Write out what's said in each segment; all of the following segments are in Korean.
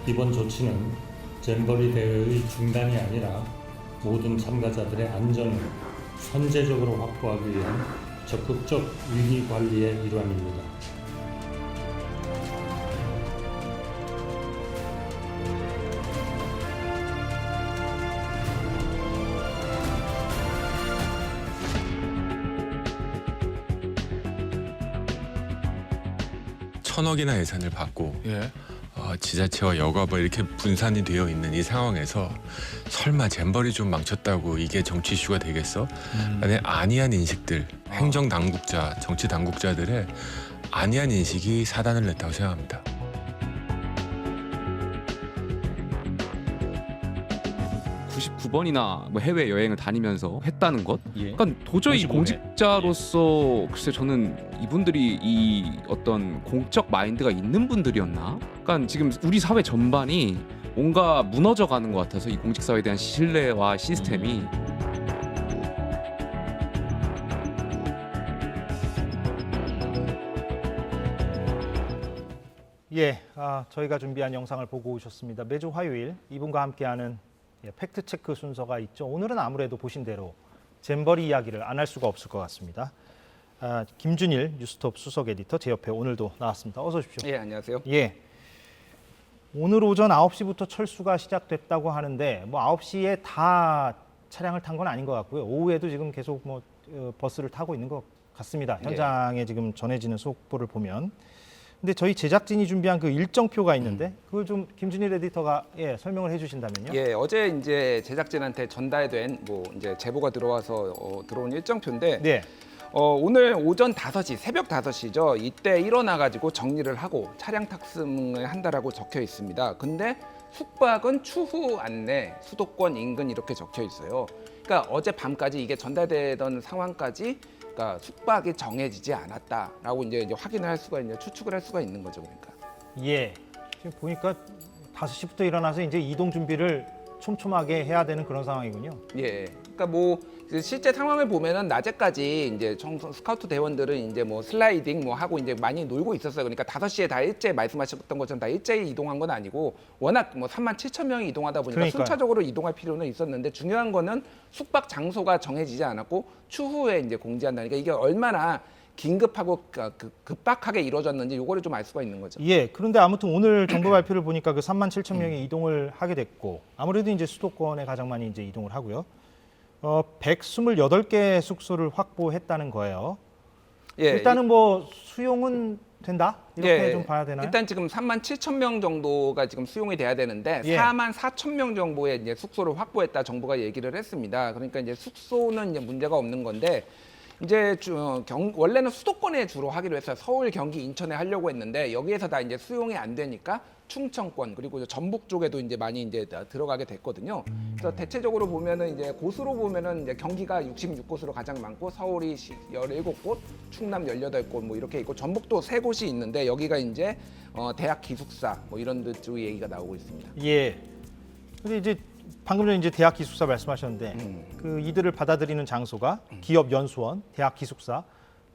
이번 조치는 잼버리 대회의 중단이 아니라 모든 참가자들의 안전을 선제적으로 확보하기 위한 적극적 위기 관리의 일환입니다. 천억이나 예산을 받고 예. 지자체와 여가부 이렇게 분산이 되어 있는 이 상황에서 설마 잼버리 좀 망쳤다고 이게 정치 이슈가 되겠어? 아니, 안이한 인식들, 행정 당국자, 정치 당국자들의 안이한 인식이 사단을 냈다고 생각합니다. (99번이나) 뭐 해외 여행을 다니면서 했다는 것. 예. 그러니까 도저히 55회. 공직자로서 글쎄 저는 이분들이 이 어떤 공적 마인드가 있는 분들이었나? 그러니까 지금 우리 사회 전반이 뭔가 무너져가는 것 같아서 이 공직 사회에 대한 신뢰와 시스템이. 예, 저희가 준비한 영상을 보고 오셨습니다. 매주 화요일 이분과 함께하는 팩트체크 순서가 있죠. 오늘은 아무래도 보신 대로 잼버리 이야기를 안 할 수가 없을 것 같습니다. 김준일 뉴스톱 수석 에디터 제 옆에 오늘도 나왔습니다. 어서 오십시오. 예, 안녕하세요. 예, 오늘 오전 9시부터 철수가 시작됐다고 하는데 뭐 9시에 다 차량을 탄 건 아닌 것 같고요. 오후에도 지금 계속 버스를 타고 있는 것 같습니다. 현장에 지금 전해지는 속보를 보면. 근데 저희 제작진이 준비한 그 일정표가 있는데 그걸 좀 김준일 에디터가 설명을 해주신다면요. 예, 어제 이제 제작진한테 전달된 뭐 이제 제보가 들어와서 들어온 일정표인데 네. 오늘 오전 5시, 새벽 5시죠. 이때 일어나 가지고 정리를 하고 차량 탑승을 한다라고 적혀 있습니다. 근데 숙박은 추후 안내, 수도권 인근 이렇게 적혀 있어요. 그러니까 어제 밤까지 이게 전달되던 상황까지 그러니까 숙박이 정해지지 않았다라고 이제 확인을 할 수가 있는, 추측을 할 수가 있는 거죠, 그러니까. 예. 지금 보니까 5시부터 일어나서 이제 이동 준비를 촘촘하게 해야 되는 그런 상황이군요. 예. 그러니까 뭐 실제 상황을 보면은 낮에까지 이제 스카우트 대원들은 이제 뭐 슬라이딩 뭐 하고 이제 많이 놀고 있었어요. 그러니까 5시에 다 일제 말씀하셨던 것처럼 다 일제히 이동한 건 아니고 워낙 뭐 37,000명이 이동하다 보니까 그러니까요. 순차적으로 이동할 필요는 있었는데 중요한 거는 숙박 장소가 정해지지 않았고 추후에 이제 공지한다니까 이게 얼마나 긴급하고 급박하게 이루어졌는지 요거를 좀 알 수가 있는 거죠. 예. 그런데 아무튼 오늘 정보 발표를 보니까 그 37,000명이 이동을 하게 됐고 아무래도 이제 수도권에 가장 많이 이제 이동을 하고요. 128개 숙소를 확보했다는 거예요. 예, 일단은 뭐 수용은 된다? 이렇게 예, 좀 봐야 되나요? 일단 지금 37,000명 정도가 지금 수용이 돼야 되는데 예. 44,000명 정도의 이제 숙소를 확보했다 정부가 얘기를 했습니다. 그러니까 이제 숙소는 이제 문제가 없는 건데 이제 원래는 수도권에 주로 하기로 했어요. 서울, 경기, 인천에 하려고 했는데 여기에서 다 이제 수용이 안 되니까 충청권 그리고 이제 전북 쪽에도 이제 많이 이제 들어가게 됐거든요. 그래서 대체적으로 보면은 이제 곳으로 보면은 이제 경기가 66곳으로 가장 많고 서울이 17곳, 충남 18곳 뭐 이렇게 있고 전북도 3곳이 있는데 여기가 이제 대학 기숙사 뭐 이런 데 쪽 얘기가 나오고 있습니다. 예. 근데 이제 방금 전에 이제 대학 기숙사 말씀하셨는데 그 이들을 받아들이는 장소가 기업 연수원, 대학 기숙사,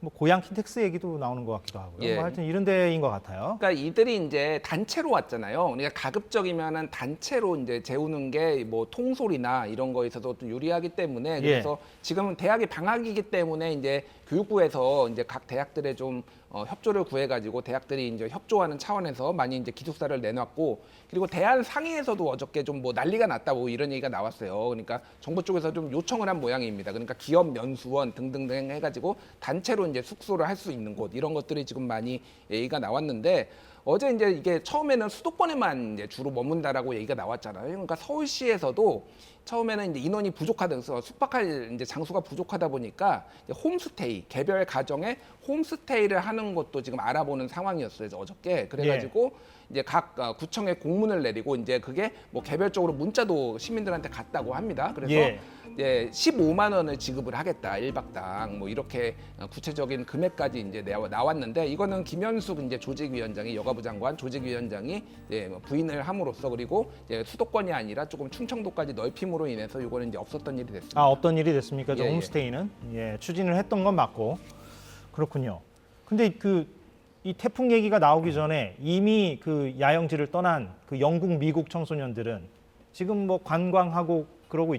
뭐 고향 킨텍스 얘기도 나오는 것 같기도 하고요. 예. 뭐 하여튼 이런 데인 것 같아요. 그러니까 이들이 이제 단체로 왔잖아요. 그러니까 가급적이면은 단체로 이제 재우는 게 뭐 통솔이나 이런 거에서도 좀 유리하기 때문에 그래서 지금은 대학이 방학이기 때문에 이제 교육부에서 이제 각 대학들의 좀 협조를 구해가지고 대학들이 이제 협조하는 차원에서 많이 이제 기숙사를 내놨고 그리고 대한 상위에서도 어저께 좀 뭐 난리가 났다 뭐 이런 얘기가 나왔어요. 그러니까 정부 쪽에서 좀 요청을 한 모양입니다. 그러니까 기업 연수원 등등등 해가지고 단체로 이제 숙소를 할 수 있는 곳 이런 것들이 지금 많이 얘기가 나왔는데 어제 이제 이게 처음에는 수도권에만 이제 주로 머문다라고 얘기가 나왔잖아요. 그러니까 서울시에서도 처음에는 이제 인원이 부족하다서 숙박할 이제 장소가 부족하다 보니까 이제 홈스테이 개별 가정에 홈스테이를 하는 것도 지금 알아보는 상황이었어요. 어저께 그래가지고 이제 각 구청에 공문을 내리고 이제 그게 뭐 개별적으로 문자도 시민들한테 갔다고 합니다. 그래서 이제 15만 원을 지급을 하겠다 1박당 뭐 이렇게 구체적인 금액까지 이제 나왔는데 이거는 김현숙 이제 조직위원장이 여가부 장관 조직위원장이 이제 부인을 함으로써 그리고 이제 수도권이 아니라 조금 충청도까지 넓힘으로 인해서 이거는 이제 없었던 일이 됐습니다. 없던 일이 됐습니까? 저 예, 예. 홈스테이는 추진을 했던 건 맞고 그렇군요. 근데 그 이 태풍 얘기가 나오기 전에 이미 그 야영지를 떠난 그 영국, 미국 청소년들은 지금 뭐 관광하고 그러고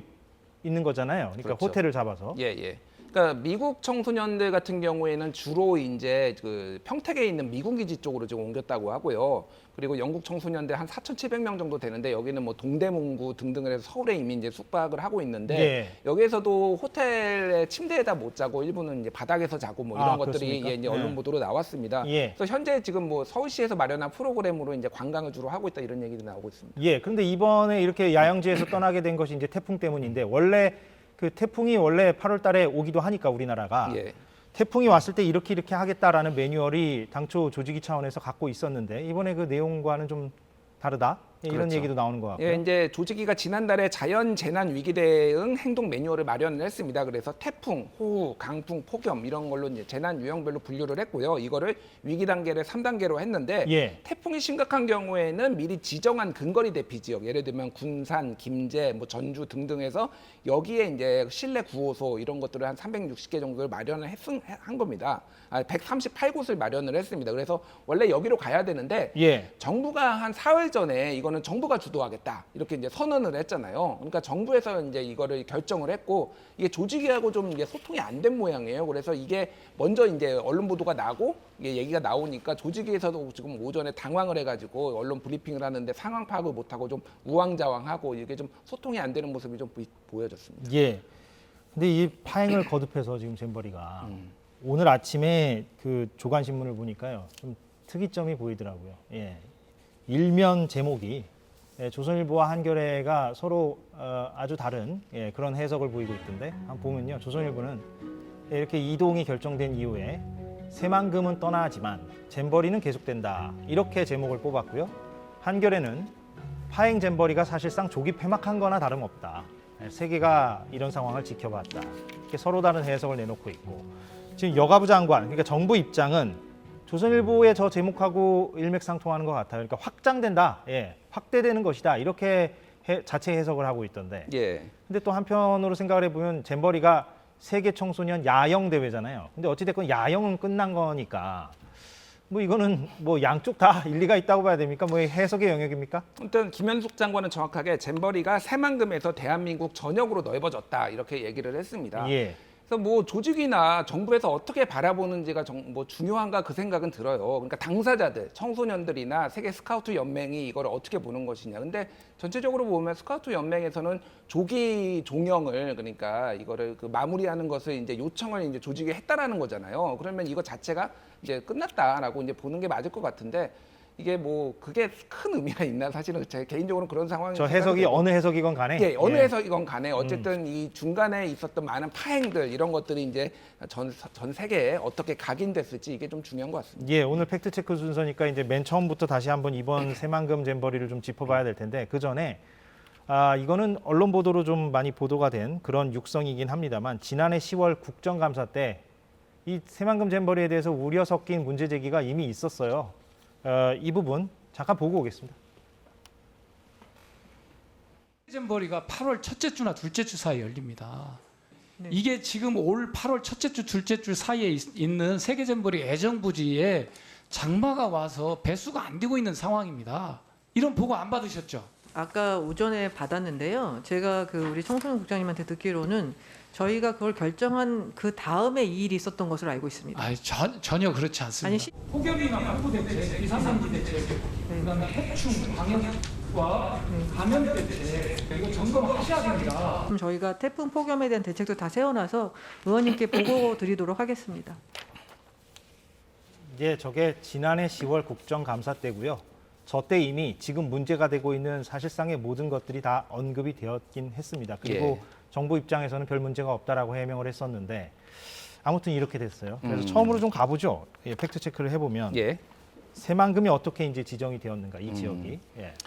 있는 거잖아요. 그러니까 그렇죠. 호텔을 잡아서. 예, 예. 그러니까 미국 청소년들 같은 경우에는 주로 이제 그 평택에 있는 미군 기지 쪽으로 지금 옮겼다고 하고요. 그리고 영국 청소년들 한 4,700명 정도 되는데 여기는 뭐 동대문구 등등을 해서 서울에 이미 이제 숙박을 하고 있는데 예. 여기에서도 호텔의 침대에다 못 자고 일부는 이제 바닥에서 자고 뭐 이런 것들이 그렇습니까? 예, 이제 네. 언론 보도로 나왔습니다. 예. 그래서 현재 지금 뭐 서울시에서 마련한 프로그램으로 이제 관광을 주로 하고 있다 이런 얘기도 나오고 있습니다. 예. 그런데 이번에 이렇게 야영지에서 떠나게 된 것이 이제 태풍 때문인데 원래 그 태풍이 원래 8월 달에 오기도 하니까 우리나라가 예. 태풍이 왔을 때 이렇게 하겠다라는 매뉴얼이 당초 조직위 차원에서 갖고 있었는데 이번에 그 내용과는 좀 다르다 이런 그렇죠. 얘기도 나오는 것 같고요. 예, 이제 조직위가 지난달에 자연 재난 위기 대응 행동 매뉴얼을 마련을 했습니다. 그래서 태풍, 호우, 강풍, 폭염 이런 걸로 이제 재난 유형별로 분류를 했고요. 이거를 위기 단계를 3단계로 했는데 예. 태풍이 심각한 경우에는 미리 지정한 근거리 대피 지역, 예를 들면 군산, 김제, 뭐 전주 등등해서 여기에 이제 실내 구호소 이런 것들을 한 360개 정도를 마련을 한 겁니다. 138곳을 마련을 했습니다. 그래서 원래 여기로 가야 되는데 예. 정부가 한 4월 전에 이거는 정부가 주도하겠다 이렇게 이제 선언을 했잖아요. 그러니까 정부에서 이제 이거를 결정을 했고 이게 조직위하고 좀 이게 소통이 안 된 모양이에요. 그래서 이게 먼저 이제 언론 보도가 나고 이게 얘기가 나오니까 조직위에서도 지금 오전에 당황을 해가지고 언론 브리핑을 하는데 상황 파악을 못하고 좀 우왕좌왕하고 이게 좀 소통이 안 되는 모습이 좀 보여졌습니다. 예. 근데 이 파행을 거듭해서 지금 잼버리가 오늘 아침에 그 조간 신문을 보니까요 좀 특이점이 보이더라고요. 예. 일면 제목이 조선일보와 한겨레가 서로 아주 다른 그런 해석을 보이고 있던데 한번 보면요 조선일보는 이렇게 이동이 결정된 이후에 새만금은 떠나지만 잼버리는 계속된다 이렇게 제목을 뽑았고요. 한겨레는 파행 잼버리가 사실상 조기 폐막한 거나 다름없다. 세계가 이런 상황을 지켜봤다. 이렇게 서로 다른 해석을 내놓고 있고 지금 여가부 장관, 그러니까 정부 입장은 조선일보의 저 제목하고 일맥상통하는 것 같아요. 그러니까 확장된다, 확대되는 것이다 이렇게 자체 해석을 하고 있던데. 예. 근데 또 한편으로 생각을 해보면 잼버리가 세계 청소년 야영 대회잖아요. 근데 어찌됐건 야영은 끝난 거니까 뭐 이거는 뭐 양쪽 다 일리가 있다고 봐야 됩니까? 뭐 해석의 영역입니까? 일단 김현숙 장관은 정확하게 잼버리가 새만금에서 대한민국 전역으로 넓어졌다 이렇게 얘기를 했습니다. 예. 그래서 뭐 조직이나 정부에서 어떻게 바라보는지가 뭐 중요한가 그 생각은 들어요. 그러니까 당사자들, 청소년들이나 세계 스카우트 연맹이 이걸 어떻게 보는 것이냐. 근데 전체적으로 보면 스카우트 연맹에서는 조기 종영을 그러니까 이거를 그 마무리하는 것을 이제 요청을 이제 조직에 했다라는 거잖아요. 그러면 이거 자체가 이제 끝났다라고 이제 보는 게 맞을 것 같은데 이게 뭐 그게 큰 의미가 있나 사실은 제 개인적으로는 그런 상황이 저 해석이 어느 해석이건 간에 예, 어느 해석이건 간에 어쨌든 이 중간에 있었던 많은 파행들 이런 것들이 이제 전 세계에 어떻게 각인됐을지 이게 좀 중요한 것 같습니다. 예, 오늘 팩트 체크 순서니까 이제 맨 처음부터 다시 한번 이번 새만금 잼버리를 좀 짚어봐야 될 텐데 그 전에 이거는 언론 보도로 좀 많이 보도가 된 그런 육성이긴 합니다만 지난해 10월 국정감사 때 이 새만금 잼버리에 대해서 우려 섞인 문제 제기가 이미 있었어요. 이 부분 잠깐 보고 오겠습니다. 잼버리가 8월 첫째 주나 둘째 주 사이에 열립니다. 네. 이게 지금 올 8월 첫째 주, 둘째 주 사이에 있는 세계 잼버리 애정부지에 장마가 와서 배수가 안 되고 있는 상황입니다. 이런 보고 안 받으셨죠? 아까 오전에 받았는데요. 제가 그 우리 청소년 국장님한테 듣기로는 저희가 그걸 결정한 그 다음에 이 일이 있었던 것으로 알고 있습니다. 전혀 그렇지 않습니다. 폭염이나 강수 대책, 이산화탄소 대책, 그다음에 해충 방역과 감염 대책 이거 점검하셔야 됩니다. 그럼 저희가 태풍 폭염에 대한 대책도 다 세워놔서 의원님께 보고 드리도록 하겠습니다. 이제 저게 지난해 10월 국정감사 때고요. 저 때 이미 지금 문제가 되고 있는 사실상의 모든 것들이 다 언급이 되었긴 했습니다. 그리고 정부 입장에서는 별 문제가 없다라고 해명을 했었는데 아무튼 이렇게 됐어요. 그래서 처음으로 좀 가보죠. 팩트 체크를 해보면 새만금이 어떻게 이제 지정이 되었는가 이 지역이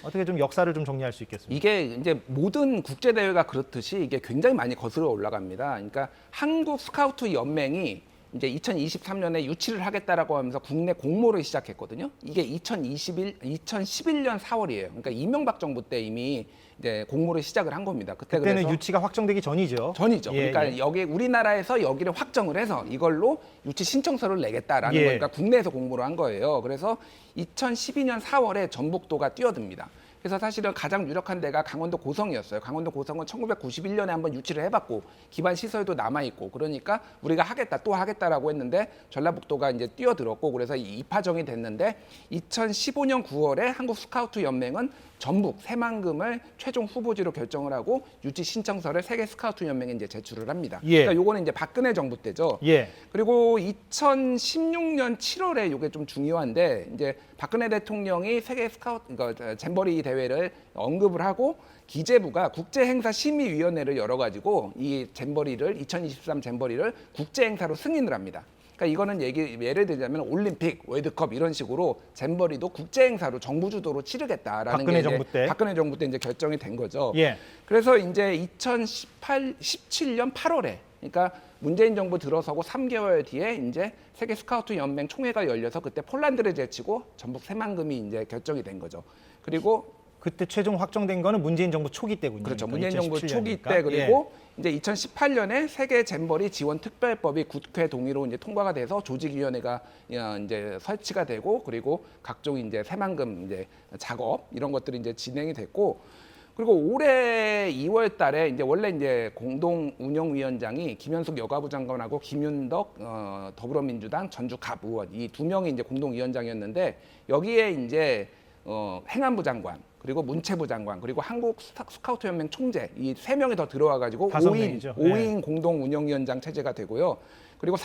어떻게 좀 역사를 좀 정리할 수 있겠습니까? 이게 이제 모든 국제 대회가 그렇듯이 이게 굉장히 많이 거슬러 올라갑니다. 그러니까 한국 스카우트 연맹이 이제 2023년에 유치를 하겠다라고 하면서 국내 공모를 시작했거든요. 이게 2011년 4월이에요. 그러니까 이명박 정부 때 이미 이제 공모를 시작을 한 겁니다. 그때는 그래서 유치가 확정되기 전이죠. 전이죠. 예, 그러니까 예. 여기 우리나라에서 여기를 확정을 해서 이걸로 유치 신청서를 내겠다라는 예. 거니까 국내에서 공모를 한 거예요. 그래서 2012년 4월에 전북도가 뛰어듭니다. 그래서 사실은 가장 유력한 데가 강원도 고성이었어요. 강원도 고성은 1991년에 한번 유치를 해봤고 기반 시설도 남아있고 그러니까 우리가 하겠다 또 하겠다라고 했는데 전라북도가 이제 뛰어들었고 그래서 입하정이 됐는데 2015년 9월에 한국 스카우트 연맹은 전북 새만금을 최종 후보지로 결정을 하고 유치 신청서를 세계 스카우트 연맹에 이제 제출을 합니다. 예. 그러니까 요거는 이제 박근혜 정부 때죠. 예. 그리고 2016년 7월에 이게 좀 중요한데 이제 박근혜 대통령이 세계 스카우트 그러니까 잼버리 대회를 언급을 하고 기재부가 국제행사심의위원회를 열어가지고 이 잼버리를 2023 잼버리를 국제행사로 승인을 합니다. 그러니까 이거는 예를 들자면 올림픽, 월드컵 이런 식으로 잼버리도 국제행사로 정부 주도로 치르겠다라는 박근혜 게 이제 정부 때. 박근혜 정부 때 이제 결정이 된 거죠. 예. 그래서 이제 2017년 8월에 그러니까 문재인 정부 들어서고 3개월 뒤에 이제 세계 스카우트 연맹 총회가 열려서 그때 폴란드를 제치고 전북 새만금이 이제 결정이 된 거죠. 그리고 그때 최종 확정된 거는 문재인 정부 초기 때군요. 그렇죠. 그러니까 문재인 정부 2017 초기 년이니까. 때 그리고 이제 2018년에 세계 잼버리 지원 특별법이 국회 동의로 이제 통과가 돼서 조직위원회가 이제 설치가 되고 그리고 각종 이제 새만금 이제 작업 이런 것들이 이제 진행이 됐고 그리고 올해 2월 달에 이제 원래 이제 공동 운영위원장이 김현숙 여가부 장관하고 김윤덕 더불어민주당 전주갑 의원 이 두 명이 이제 공동위원장이었는데 여기에 이제 행안부 장관 그리고 문체부 장관 그리고 한국 스카우트 연맹 총재 이 세 명이 더 들어와 가지고 5인 공동 운영위원장 체제가 되고요. 그리고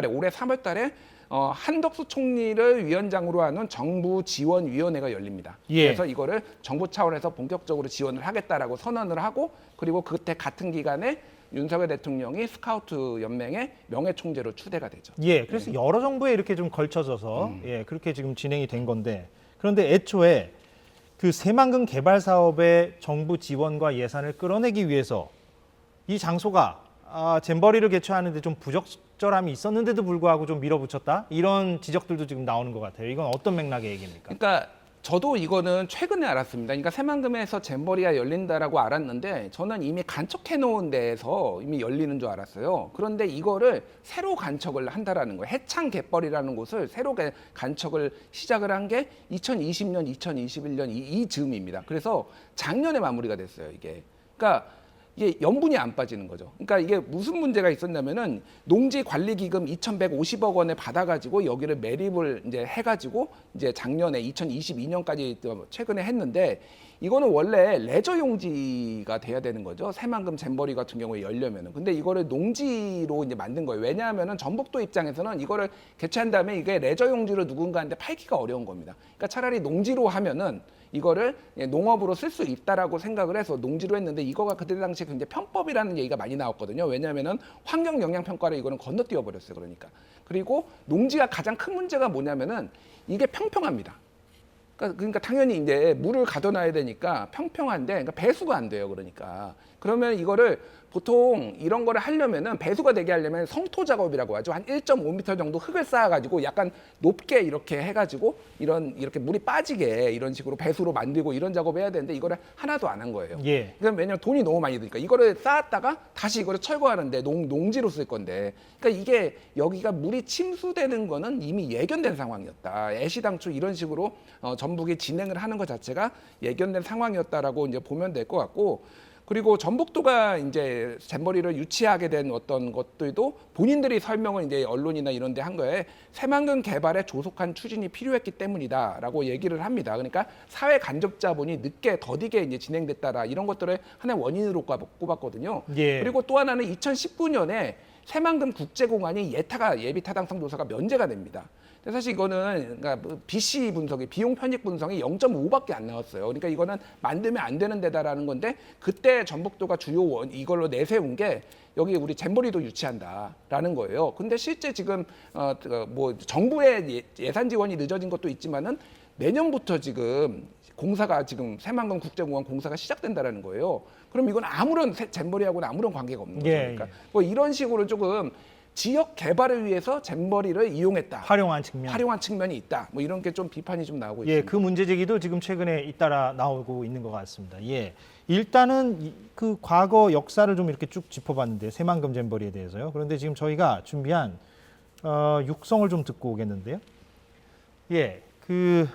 올해 3월 달에 한덕수 총리를 위원장으로 하는 정부 지원위원회가 열립니다. 예. 그래서 이거를 정부 차원에서 본격적으로 지원을 하겠다라고 선언을 하고 그리고 그때 같은 기간에 윤석열 대통령이 스카우트 연맹의 명예총재로 추대가 되죠. 예, 그래서 여러 정부에 이렇게 좀 걸쳐져서 예, 그렇게 지금 진행이 된 건데 그런데 애초에 그 새만금 개발 사업의 정부 지원과 예산을 끌어내기 위해서 이 장소가 잼버리를 개최하는데 좀 부적절함이 있었는데도 불구하고 좀 밀어붙였다 이런 지적들도 지금 나오는 것 같아요. 이건 어떤 맥락의 얘기입니까? 그러니까 저도 이거는 최근에 알았습니다. 그러니까 새만금에서 잼버리가 열린다라고 알았는데 저는 이미 간척해 놓은 데에서 이미 열리는 줄 알았어요. 그런데 이거를 새로 간척을 한다라는 거예요. 해창 갯벌이라는 곳을 새로 간척을 시작을 한 게 2020년, 2021년 이 즈음입니다. 그래서 작년에 마무리가 됐어요, 이게. 그러니까 이게 염분이 안 빠지는 거죠. 그러니까 이게 무슨 문제가 있었냐면은 농지관리기금 2,150억 원을 받아가지고 여기를 매립을 이제 해가지고 이제 작년에 2022년까지 최근에 했는데 이거는 원래 레저 용지가 돼야 되는 거죠. 새만금 잼버리 같은 경우에 열려면은. 근데 이거를 농지로 이제 만든 거예요. 왜냐하면은 전북도 입장에서는 이거를 개최한 다음에 이게 레저 용지로 누군가한테 팔기가 어려운 겁니다. 그러니까 차라리 농지로 하면은 이거를 농업으로 쓸 수 있다라고 생각을 해서 농지로 했는데 이거가 그때 당시에 굉장히 편법이라는 얘기가 많이 나왔거든요. 왜냐하면은 환경 영향 평가를 이거는 건너뛰어 버렸어요. 그러니까. 그리고 농지가 가장 큰 문제가 뭐냐면은 이게 평평합니다. 그러니까 당연히 이제 물을 가둬놔야 되니까 평평한데 그러니까 배수가 안 돼요. 그러면 이거를 보통 이런 거를 하려면은 배수가 되게 하려면 성토 작업이라고 하죠. 한 1.5m 정도 흙을 쌓아가지고 약간 높게 이렇게 해가지고 이렇게 물이 빠지게 이런 식으로 배수로 만들고 이런 작업을 해야 되는데 이거를 하나도 안 한 거예요. 예. 그럼 왜냐면 돈이 너무 많이 드니까 이거를 쌓았다가 다시 이거를 철거하는데 농지로 쓸 건데 그러니까 이게 여기가 물이 침수되는 거는 이미 예견된 상황이었다. 애시당초 이런 식으로 전북이 진행을 하는 것 자체가 예견된 상황이었다라고 이제 보면 될 것 같고 그리고 전북도가 이제 잼버리를 유치하게 된 어떤 것들도 본인들이 설명을 이제 언론이나 이런 데 한 거에 새만금 개발에 조속한 추진이 필요했기 때문이다라고 얘기를 합니다. 그러니까 사회 간접 자본이 늦게 더디게 이제 진행됐다라 이런 것들을 하나의 원인으로 꼽았거든요. 예. 그리고 또 하나는 2019년에 새만금 국제공항이 예비 타당성 조사가 면제가 됩니다. 근데 사실 이거는 그러니까 BC 분석이 비용 편익 분석이 0.5밖에 안 나왔어요. 그러니까 이거는 만들면 안 되는 데다라는 건데 그때 전북도가 주요 이걸로 내세운 게 여기 우리 잼버리도 유치한다라는 거예요. 근데 실제 지금 뭐 정부의 예산 지원이 늦어진 것도 있지만은 내년부터 지금 공사가 지금 새만금 국제공항 공사가 시작된다라는 거예요. 그럼 이건 아무런 잼버리하고는 아무런 관계가 없는 거죠. 예, 그러니까 뭐 이런 식으로 조금 지역 개발을 위해서 잼버리를 이용했다. 활용한 측면. 활용한 측면이 있다. 뭐 이런 게 좀 비판이 좀 나오고 예, 있습니다. 그 문제 제기도 지금 최근에 잇따라 나오고 있는 것 같습니다. 예, 일단은 그 과거 역사를 좀 이렇게 쭉 짚어봤는데 새만금 잼버리에 대해서요. 그런데 지금 저희가 준비한 육성을 좀 듣고 오겠는데요. 예, 그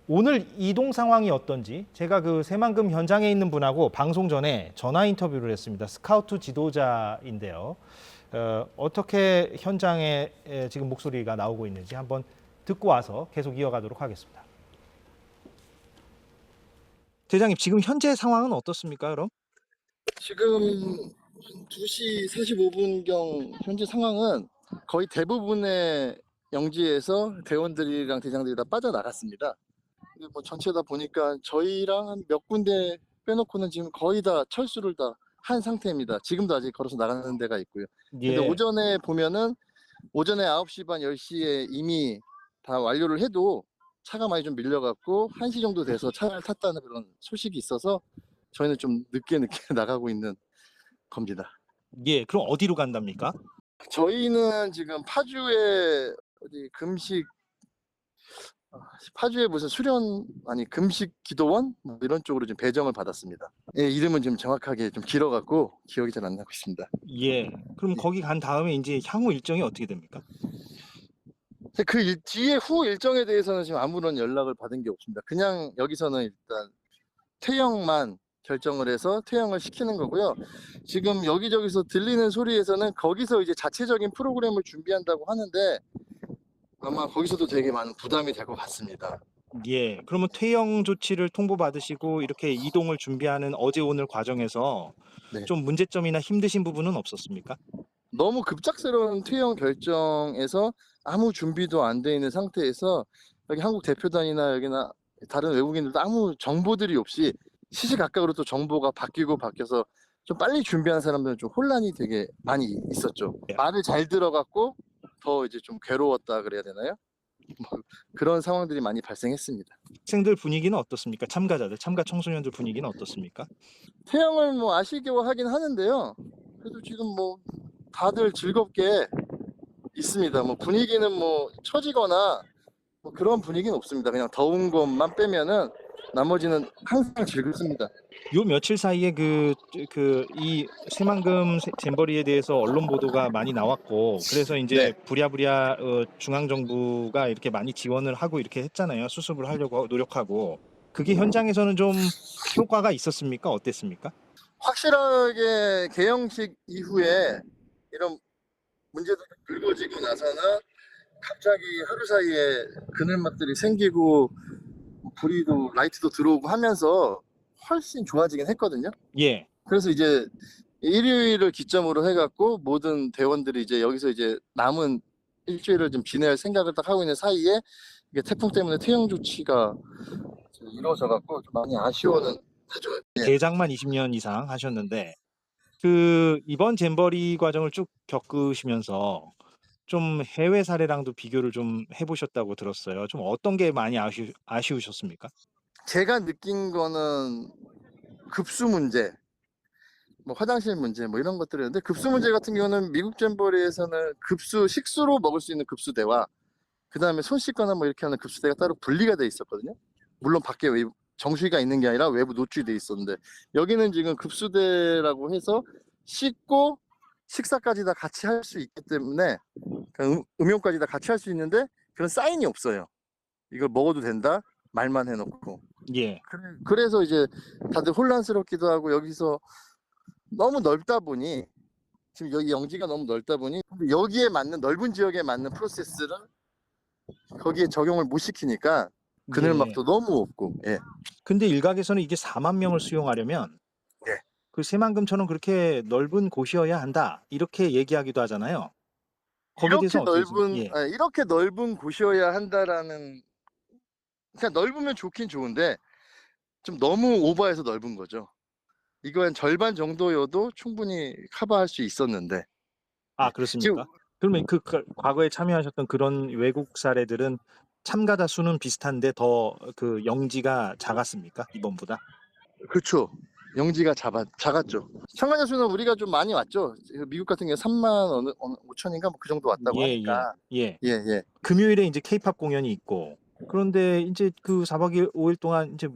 오늘 이동 상황이 어떤지 제가 그 새만금 현장에 있는 분하고 방송 전에 전화 인터뷰를 했습니다. 스카우트 지도자인데요. 어떻게 현장에 지금 목소리가 나오고 있는지 한번 듣고 와서 계속 이어가도록 하겠습니다. 대장님, 지금 현재 상황은 어떻습니까, 그럼? 지금 2시 45분경 현재 상황은 거의 대부분의 영지에서 대원들이랑 대장들이 다 빠져나갔습니다. 뭐 전체 다 보니까 저희랑 한 몇 군데 빼놓고는 지금 거의 다 철수를 다 한 상태입니다. 지금도 아직 걸어서 나가는 데가 있고요. 예. 근데 오전에 보면은 오전에 9시 반 10시에 이미 다 완료를 해도 차가 많이 좀 밀려갖고 1시 정도 돼서 차를 탔다는 그런 소식이 있어서 저희는 좀 늦게 나가고 있는 겁니다. 예, 그럼 어디로 간답니까? 저희는 지금 파주에 어디 파주에 무슨 금식 기도원 뭐 이런 쪽으로 좀 배정을 받았습니다. 예, 이름은 좀 정확하게 좀 길어갖고 기억이 잘 안 나고 있습니다. 예, 그럼 거기 간 다음에 이제 향후 일정이 어떻게 됩니까? 뒤에 후 일정에 대해서는 지금 아무런 연락을 받은 게 없습니다. 그냥 여기서는 일단 퇴영만 결정을 해서 퇴영을 시키는 거고요. 지금 여기저기서 들리는 소리에서는 거기서 이제 자체적인 프로그램을 준비한다고 하는데 아마 거기서도 되게 많은 부담이 될 것 같습니다. 예, 그러면 퇴영 조치를 통보받으시고 이렇게 이동을 준비하는 어제 오늘 과정에서 네. 좀 문제점이나 힘드신 부분은 없었습니까? 너무 급작스러운 퇴영 결정에서 아무 준비도 안 돼 있는 상태에서 여기 한국 대표단이나 여기나 다른 외국인들도 아무 정보들이 없이 시시각각으로 또 정보가 바뀌어서 좀 빨리 준비하는 사람들은 좀 혼란이 되게 많이 있었죠. 말을 잘 들어갔고 더 이제 좀 괴로웠다 그래야 되나요? 뭐 그런 상황들이 많이 발생했습니다. 학생들 분위기는 어떻습니까? 참가 청소년들 분위기는 어떻습니까? 퇴영을 뭐 아쉬워하긴 하는데요. 그래도 지금 뭐 다들 즐겁게 있습니다. 뭐 분위기는 뭐 처지거나 뭐 그런 분위기는 없습니다. 그냥 더운 것만 빼면은 나머지는 항상 즐겁습니다. 요 며칠 사이에 이 새만금 잼버리에 대해서 언론 보도가 많이 나왔고 그래서 이제 네. 부랴부랴 중앙 정부가 이렇게 많이 지원을 하고 이렇게 했잖아요. 수습을 하려고 노력하고 그게 현장에서는 좀 효과가 있었습니까? 어땠습니까? 확실하게 개영식 이후에 이런 문제들이 불거지고 나서는 갑자기 하루 사이에 그늘막들이 생기고 불이도 라이트도 들어오고 하면서 훨씬 좋아지긴 했거든요. 예. 그래서 이제 일요일을 기점으로 해갖고 모든 대원들이 이제 여기서 이제 남은 일주일을 좀 지낼 생각을 딱 하고 있는 사이에 이게 태풍 때문에 퇴영 조치가 이루어져갖고 좀 많이 아쉬워는 하죠. 예. 대장만 20년 이상 하셨는데 그 이번 잼버리 과정을 쭉 겪으시면서 좀 해외 사례랑도 비교를 좀 해보셨다고 들었어요. 좀 어떤 게 많이 아쉬우셨습니까? 제가 느낀 거는 급수 문제, 뭐 화장실 문제 뭐 이런 것들이었는데 급수 문제 같은 경우는 미국 잼버리에서는 식수로 먹을 수 있는 급수대와 그 다음에 손 씻거나 뭐 이렇게 하는 급수대가 따로 분리가 돼 있었거든요. 물론 밖에 정수기가 있는 게 아니라 외부 노출이 돼 있었는데 여기는 지금 급수대라고 해서 씻고 식사까지 다 같이 할 수 있기 때문에 음용까지 다 같이 할 수 있는데 그런 사인이 없어요. 이걸 먹어도 된다 말만 해놓고. 예. 그래서 이제 다들 혼란스럽기도 하고 여기서 너무 넓다 보니 지금 여기 영지가 너무 넓다 보니 여기에 맞는 넓은 지역에 맞는 프로세스를 거기에 적용을 못 시키니까 그늘막도 너무 없고. 예. 근데 일각에서는 이게 4만 명을 수용하려면 예. 그 새만금처럼 그렇게 넓은 곳이어야 한다 이렇게 얘기하기도 하잖아요. 거기에 대해서 이렇게 넓은 곳이어야 한다라는 그러니까 넓으면 좋긴 좋은데 좀 너무 오버해서 넓은 거죠. 이건 절반 정도여도 충분히 커버할 수 있었는데. 아, 그렇습니까? 그러면 그 과거에 참여하셨던 그런 외국 사례들은 참가자 수는 비슷한데 더 그 영지가 작았습니까? 이번보다? 그렇죠. 용지가 작았죠. 참가자 수는 우리가 좀 많이 왔죠. 미국 같은 경우 3만 5천인가 뭐 그 정도 왔다고 하니까. 예. 예. 금요일에 이제 K-팝 공연이 있고 그런데 이제 그 4박 5일 동안 이제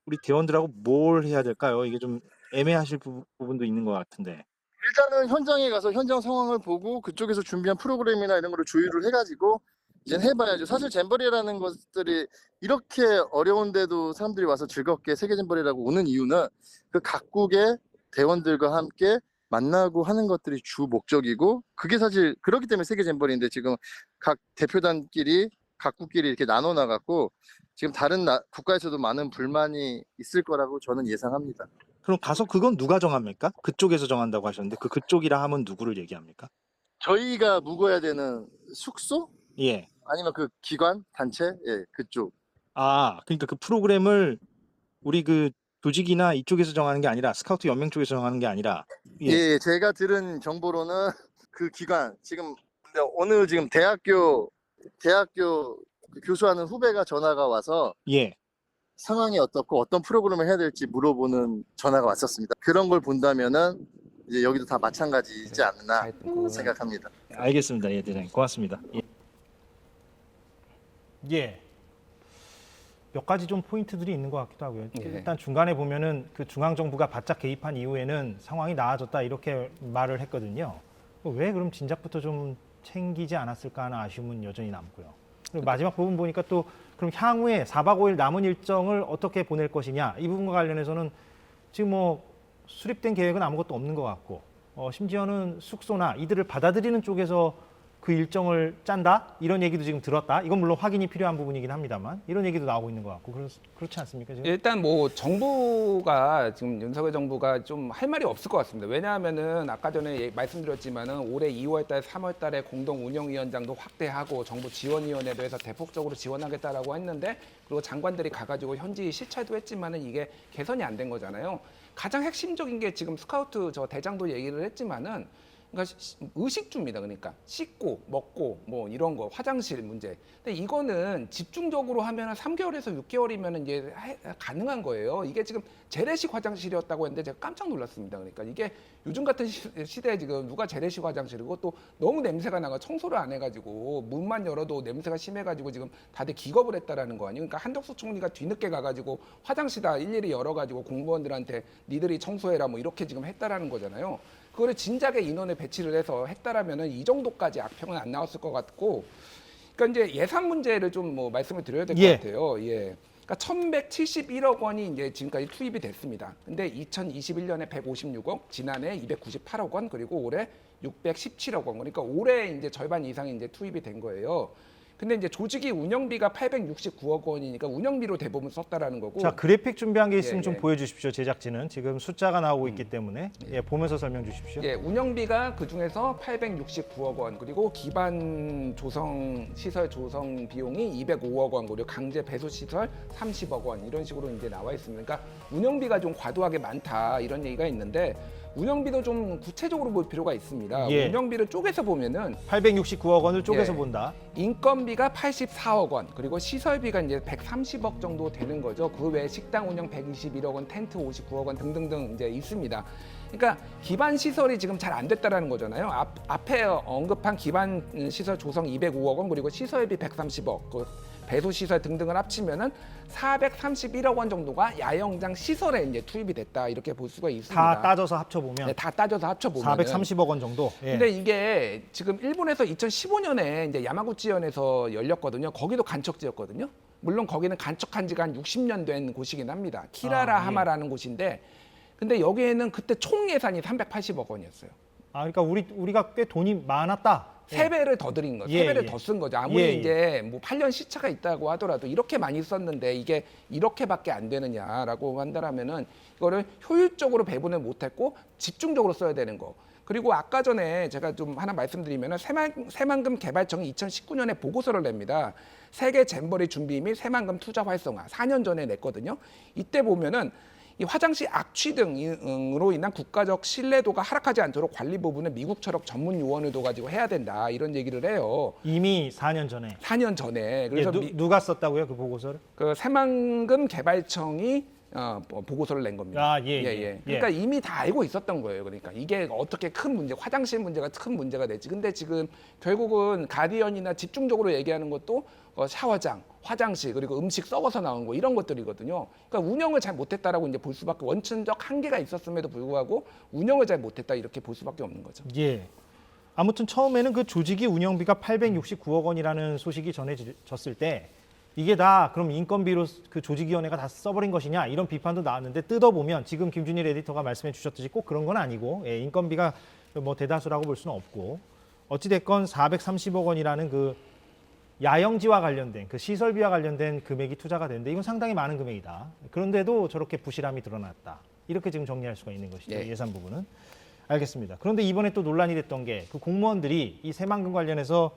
우리 대원들하고 뭘 해야 될까요? 이게 좀 애매하실 부분도 있는 것 같은데. 일단은 현장에 가서 현장 상황을 보고 그쪽에서 준비한 프로그램이나 이런 거를 조율을 해가지고 이제 해봐야죠. 사실 잼버리라는 것들이 이렇게 어려운데도 사람들이 와서 즐겁게 세계 잼버리라고 오는 이유는 그 각국의 대원들과 함께 만나고 하는 것들이 주 목적이고 그게 사실 그렇기 때문에 세계 잼버리인데 지금 각 대표단끼리 각국끼리 이렇게 나눠 나갔고 지금 다른 국가에서도 많은 불만이 있을 거라고 저는 예상합니다. 그럼 가서 그건 누가 정합니까? 그쪽에서 정한다고 하셨는데 그쪽이라 하면 누구를 얘기합니까? 저희가 묵어야 되는 숙소? 예. 아니면 그 기관, 단체? 예, 그쪽. 아, 그러니까 그 프로그램을 우리 그 조직이나 이쪽에서 정하는 게 아니라 스카우트 연맹 쪽에서 정하는 게 아니라 예, 제가 들은 정보로는 그 기관 지금 근데 오늘 지금 대학교 교수하는 후배가 전화가 와서 예. 상황이 어떻고 어떤 프로그램을 해야 될지 물어보는 전화가 왔었습니다. 그런 걸 본다면은 이제 여기도 다 마찬가지이지 않나 생각합니다. 알겠습니다. 예, 대장님. 고맙습니다. 예. 몇 가지 좀 포인트들이 있는 것 같기도 하고요. 예. 일단 중간에 보면은 그 중앙 정부가 바짝 개입한 이후에는 상황이 나아졌다 이렇게 말을 했거든요. 왜 그럼 진작부터 좀 챙기지 않았을까 하는 아쉬움은 여전히 남고요. 그리고 마지막 부분 보니까 또 그럼 향후에 4박 5일 남은 일정을 어떻게 보낼 것이냐 이 부분과 관련해서는 지금 뭐 수립된 계획은 아무것도 없는 것 같고 심지어는 숙소나 이들을 받아들이는 쪽에서 그 일정을 짠다 이런 얘기도 지금 들었다. 이건 물론 확인이 필요한 부분이긴 합니다만 이런 얘기도 나오고 있는 것 같고 그렇지 않습니까? 지금? 일단 뭐 정부가 지금 윤석열 정부가 좀 할 말이 없을 것 같습니다. 왜냐하면은 아까 전에 말씀드렸지만은 올해 2월달, 3월달에 공동 운영위원장도 확대하고 정부 지원위원회도 해서 대폭적으로 지원하겠다라고 했는데 그리고 장관들이 가가지고 현지 실찰도 했지만은 이게 개선이 안 된 거잖아요. 가장 핵심적인 게 지금 스카우트 저 대장도 얘기를 했지만은. 그러니까 의식주입니다. 그러니까 씻고 먹고 뭐 이런 거 화장실 문제. 근데 이거는 집중적으로 하면은 3개월에서 6개월이면은 이제 가능한 거예요. 이게 지금 재래식 화장실이었다고 했는데 제가 깜짝 놀랐습니다. 그러니까 이게 요즘 같은 시대에 지금 누가 재래식 화장실이고 또 너무 냄새가 나가 청소를 안 해가지고 문만 열어도 냄새가 심해가지고 지금 다들 기겁을 했다라는 거 아니에요. 그러니까 한덕수 총리가 뒤늦게 가가지고 화장실다 일일이 열어가지고 공무원들한테 니들이 청소해라 뭐 이렇게 지금 했다라는 거잖아요. 그거를 진작에 인원을 배치를 해서 했다라면은 이 정도까지 악평은 안 나왔을 것 같고, 그러니까 이제 예산 문제를 좀 뭐 말씀을 드려야 될 것 같아요. 예. 그러니까 1,171억 원이 이제 지금까지 투입이 됐습니다. 근데 2021년에 156억, 지난해 298억 원, 그리고 올해 617억 원. 그러니까 올해 이제 절반 이상이 이제 투입이 된 거예요. 근데 이제 조직이 운영비가 869억 원이니까 운영비로 대부분 썼다라는 거고. 자, 그래픽 준비한 게 있으면 예, 좀 예. 보여주십시오. 제작진은 지금 숫자가 나오고 있기 때문에 보면서 설명 주십시오. 예, 운영비가 그 중에서 869억 원, 그리고 기반 조성 시설 조성 비용이 205억 원, 그리고 강제 배수 시설 30억 원 이런 식으로 이제 나와 있습니다. 그러니까 운영비가 좀 과도하게 많다 이런 얘기가 있는데 운영비도 좀 구체적으로 볼 필요가 있습니다. 예. 운영비를 쪼개서 보면은 869억 원을 쪼개서 예. 본다. 인건비가 84억 원, 그리고 시설비가 이제 130억 정도 되는 거죠. 그 외에 식당 운영 121억 원, 텐트 59억 원 등등등 이제 있습니다. 그러니까 기반 시설이 지금 잘 안 됐다라는 거잖아요. 앞에 언급한 기반 시설 조성 205억 원, 그리고 시설비 130억, 그 배수 시설 등등을 합치면은 431억 원 정도가 야영장 시설에 이제 투입이 됐다 이렇게 볼 수가 있습니다. 다 따져서 합쳐보면 네, 다 따져서 합쳐보면 430억 원 정도. 예. 근데 이게 지금 일본에서 2015년에 이제 야마구치현에서 열렸거든요. 거기도 간척지였거든요. 물론 거기는 간척한 지가 한 60년 된 곳이긴 합니다. 키라라 예. 하마라는 곳인데, 근데 여기에는 그때 총 예산이 380억 원이었어요. 아, 그러니까 우리가 꽤 돈이 많았다. 세 배를 더 드린 거죠. 예, 세 배를 예. 더 쓴 거죠. 아무리 예, 예. 이제 뭐 8년 시차가 있다고 하더라도 이렇게 많이 썼는데 이게 이렇게밖에 안 되느냐라고 한다라면은 이거를 효율적으로 배분을 못했고 집중적으로 써야 되는 거. 그리고 아까 전에 제가 좀 하나 말씀드리면은 새만금 개발청이 2019년에 보고서를 냅니다. 세계 잼버리 준비 및 새만금 투자 활성화 4년 전에 냈거든요. 이때 보면은 이 화장실 악취 등으로 인한 국가적 신뢰도가 하락하지 않도록 관리 부분은 미국처럼 전문 요원을 둬가지고 해야 된다 이런 얘기를 해요. 이미 4년 전에. 4년 전에. 그래서 누가 썼다고요, 그 보고서를? 그 새만금 개발청이 보고서를 낸 겁니다. 예. 그러니까 이미 다 알고 있었던 거예요. 그러니까 이게 어떻게 큰 문제, 화장실 문제가 큰 문제가 됐지. 근데 지금 결국은 가디언이나 집중적으로 얘기하는 것도 샤워장, 화장실, 그리고 음식 썩어서 나온 거 이런 것들이거든요. 그러니까 운영을 잘 못했다라고 이제 볼 수밖에, 원천적 한계가 있었음에도 불구하고 운영을 잘 못했다 이렇게 볼 수밖에 없는 거죠. 예. 아무튼 처음에는 그 조직이 운영비가 869억 원이라는 소식이 전해졌을 때 이게 다 그럼 인건비로 그 조직위원회가 다 써버린 것이냐 이런 비판도 나왔는데 뜯어보면 지금 김준일 에디터가 말씀해 주셨듯이 꼭 그런 건 아니고 인건비가 뭐 대다수라고 볼 수는 없고 어찌됐건 430억 원이라는 그 야영지와 관련된 그 시설비와 관련된 금액이 투자가 되는데 이건 상당히 많은 금액이다. 그런데도 저렇게 부실함이 드러났다. 이렇게 지금 정리할 수가 있는 것이죠. 예산 부분은. 알겠습니다. 그런데 이번에 또 논란이 됐던 게 그 공무원들이 이 새만금 관련해서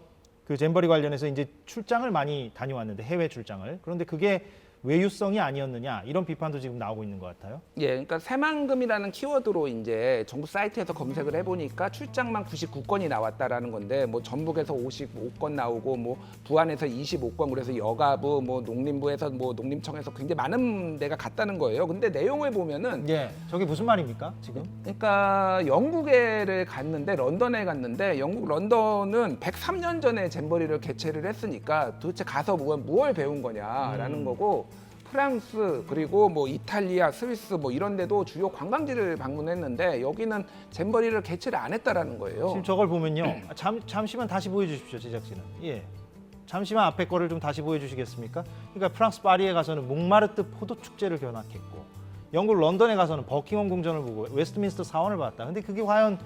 그 잼버리 관련해서 이제 출장을 많이 다녀왔는데 해외 출장을. 그런데 그게 외유성이 아니었느냐 이런 비판도 지금 나오고 있는 것 같아요. 예, 그러니까 새만금이라는 키워드로 이제 정부 사이트에서 검색을 해보니까 출장만 99건이 나왔다라는 건데 뭐 전북에서 55건 나오고 뭐 부안에서 25건 그래서 여가부 뭐 농림부에서 뭐 농림청에서 굉장히 많은 데가 갔다는 거예요. 근데 내용을 보면은 저게 무슨 말입니까 지금? 그러니까 영국에를 갔는데 런던에 갔는데 영국 런던은 103년 전에 잼버리를 개최를 했으니까 도대체 가서 뭘 배운 거냐라는 거고. 프랑스 그리고 뭐 이탈리아, 스위스 뭐 이런 데도 주요 관광지를 방문했는데 여기는 잼버리를 개최를 안 했다라는 거예요. 지금 저걸 보면요. 잠시만 다시 보여주십시오, 제작진은. 잠시만 앞에 거를 좀 다시 보여주시겠습니까? 그러니까 프랑스 파리에 가서는 몽마르트 포도 축제를 견학했고, 영국 런던에 가서는 버킹엄 궁전을 보고 웨스트민스터 사원을 봤다. 근데 그게 과연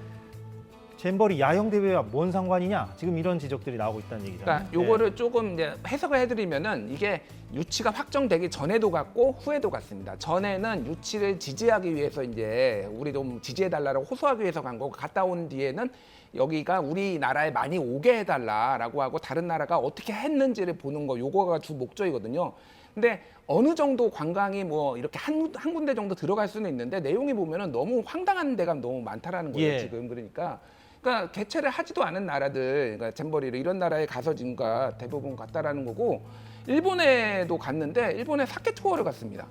잼버리 야영 대회와 뭔 상관이냐? 지금 이런 지적들이 나오고 있다는 얘기잖아요. 그러니까 요거를 조금 이제 해석을 해드리면은 이게 유치가 확정되기 전에도 갔고 후에도 갔습니다. 전에는 유치를 지지하기 위해서 이제 우리 좀 지지해달라고 호소하기 위해서 간 거고 갔다 온 뒤에는 여기가 우리나라에 많이 오게 해달라라고 하고 다른 나라가 어떻게 했는지를 보는 거 요거가 주 목적이거든요. 근데 어느 정도 관광이 뭐 이렇게 한 군데 정도 들어갈 수는 있는데 내용이 보면은 너무 황당한 데가 너무 많다라는 거예요. 지금 그러니까 개최를 하지도 않은 나라들, 그러니까 잼버리를 이런 나라에 가서 지금가 대부분 갔다라는 거고 일본에도 갔는데 일본에 사케 투어를 갔습니다.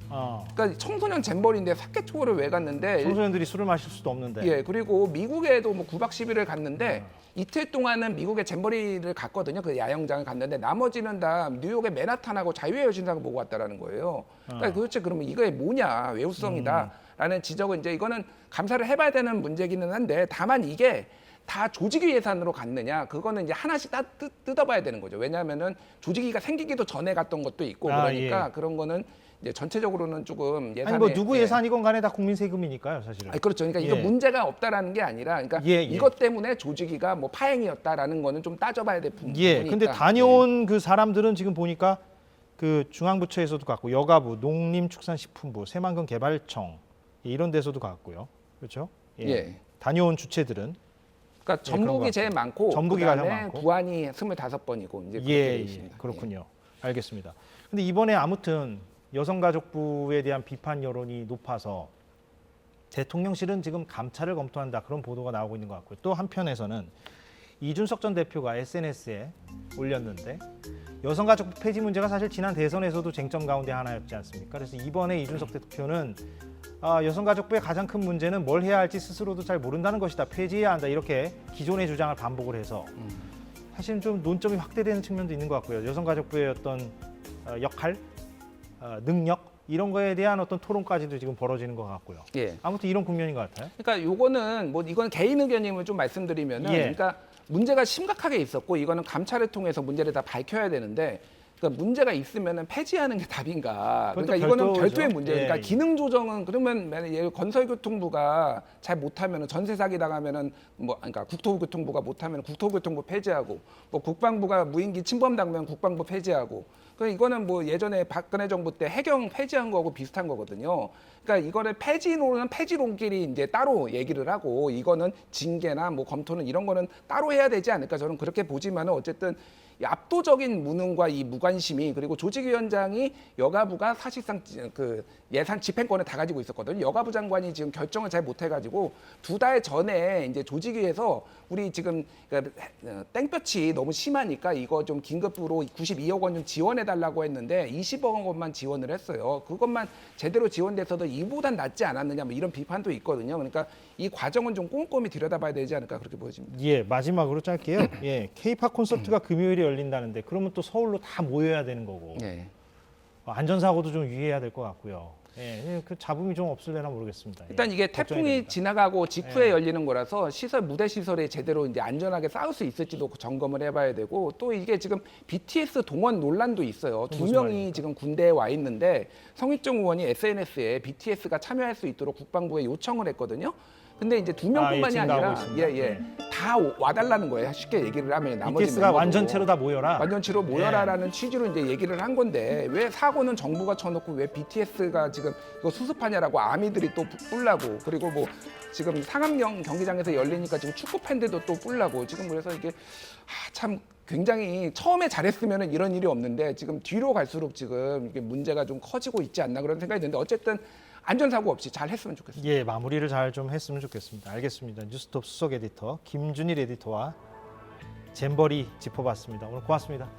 그러니까 청소년 잼버리인데 사케 투어를 왜 갔는데 청소년들이 술을 마실 수도 없는데. 그리고 미국에도 뭐 9박 10일을 갔는데 이틀 동안은 미국의 잼버리를 갔거든요. 그 야영장을 갔는데 나머지는 다 뉴욕의 맨하탄하고 자유의 여신상을 보고 왔다라는 거예요. 그러니까 도대체 그러면 이거에 뭐냐 외유성이다라는 지적은 이제 이거는 감사를 해봐야 되는 문제기는 한데 다만 이게 다 조직위 예산으로 갔느냐 그거는 이제 하나씩 뜯어봐야 되는 거죠. 왜냐하면은 조직위가 생기기도 전에 갔던 것도 있고 그러니까 그런 거는 이제 전체적으로는 조금 예산에 아니 뭐 누구 예산이건 간에 다 국민 세금이니까요, 사실은. 그렇죠. 그러니까 이거 문제가 없다라는 게 아니라, 그러니까 이것 때문에 조직위가 뭐 파행이었다라는 거는 좀 따져봐야 될 부분이 근데 있다. 다녀온 그 사람들은 지금 보니까 그 중앙부처에서도 갔고 여가부, 농림축산식품부, 새만금 개발청 이런 데서도 갔고요, 그렇죠? 다녀온 주체들은. 그러니까 전북이 제일 많고, 전북이 가장 그다음에 많고, 부안이 25번이고 이제 그렇게 돼 있습니다. 그렇군요. 알겠습니다. 근데 이번에 아무튼 여성가족부에 대한 비판 여론이 높아서 대통령실은 지금 감찰을 검토한다 그런 보도가 나오고 있는 것 같고요. 또 한편에서는 이준석 전 대표가 SNS에 올렸는데 여성가족부 폐지 문제가 사실 지난 대선에서도 쟁점 가운데 하나였지 않습니까? 그래서 이번에 이준석 대표는 여성가족부의 가장 큰 문제는 뭘 해야 할지 스스로도 잘 모른다는 것이다. 폐지해야 한다. 이렇게 기존의 주장을 반복을 해서 사실은 좀 논점이 확대되는 측면도 있는 것 같고요. 여성가족부의 어떤 역할, 능력 이런 거에 대한 어떤 토론까지도 지금 벌어지는 것 같고요. 아무튼 이런 국면인 것 같아요. 그러니까 요거는 뭐 이건 개인 의견임을 좀 말씀드리면은 그러니까 문제가 심각하게 있었고 이거는 감찰을 통해서 문제를 다 밝혀야 되는데 그러니까 문제가 있으면은 폐지하는 게 답인가? 그러니까 이거는 별도의 문제예요. 그러니까 기능 조정은 그러면 예를 건설교통부가 잘 못하면은 전세 사기 당하면은 뭐 그러니까 국토교통부가 못하면 국토교통부 폐지하고 뭐 국방부가 무인기 침범 당하면 국방부 폐지하고 그러니까 이거는 뭐 예전에 박근혜 정부 때 해경 폐지한 거하고 비슷한 거거든요. 그러니까 이거를 폐지론은 폐지론끼리 이제 따로 얘기를 하고 이거는 징계나 뭐 검토는 이런 거는 따로 해야 되지 않을까 저는 그렇게 보지만은 어쨌든 이 압도적인 무능과 이 무관심이 그리고 조직위원장이 여가부가 사실상 그 예산 집행권을 다 가지고 있었거든요. 여가부 장관이 지금 결정을 잘 못해가지고 2달 전에 이제 조직위에서 우리 지금 땡볕이 너무 심하니까 이거 좀 긴급으로 92억 원 좀 지원해달라고 했는데 20억 원만 지원을 했어요. 그것만 제대로 지원돼서도 이보단 낫지 않았느냐 뭐 이런 비판도 있거든요. 그러니까 이 과정은 좀 꼼꼼히 들여다봐야 되지 않을까 그렇게 보여집니다. 예, 마지막으로 짧게요. 예, K-팝 콘서트가 금요일에 열린다는데 그러면 또 서울로 다 모여야 되는 거고 네. 안전사고도 좀 유의해야 될 것 같고요. 예, 그 잡음이 좀 없을래나 모르겠습니다. 일단 예, 이게 걱정이 태풍이 됩니다. 지나가고 직후에 예. 열리는 거라서 시설 무대 시설에 제대로 이제 안전하게 쌓을 수 있을지도 점검을 해봐야 되고 또 이게 지금 BTS 동원 논란도 있어요. 두 무슨 명이 말입니까? 지금 군대에 와 있는데 성일종 의원이 SNS에 BTS가 참여할 수 있도록 국방부에 요청을 했거든요. 근데 이제 두 명뿐만이 지금 나오고 아니라 있습니다. 다 와달라는 거예요. 쉽게 얘기를 하면 나머지 BTS가 멤버도. 완전체로 다 모여라. 완전체로 모여라라는 취지로 이제 얘기를 한 건데 왜 사고는 정부가 쳐놓고 왜 BTS가 지금 이거 수습하냐라고 아미들이 또 뿔라고 그리고 뭐 지금 상암역 경기장에서 열리니까 지금 축구 팬들도 또 뿔라고 지금 그래서 이게 참 굉장히 처음에 잘했으면 이런 일이 없는데 지금 뒤로 갈수록 지금 이게 문제가 좀 커지고 있지 않나 그런 생각이 드는데 어쨌든 안전사고 없이 잘 했으면 좋겠습니다. 예, 마무리를 잘 좀 했으면 좋겠습니다. 알겠습니다. 뉴스톱 수석 에디터 김준일 에디터와 잼버리 짚어봤습니다. 오늘 고맙습니다.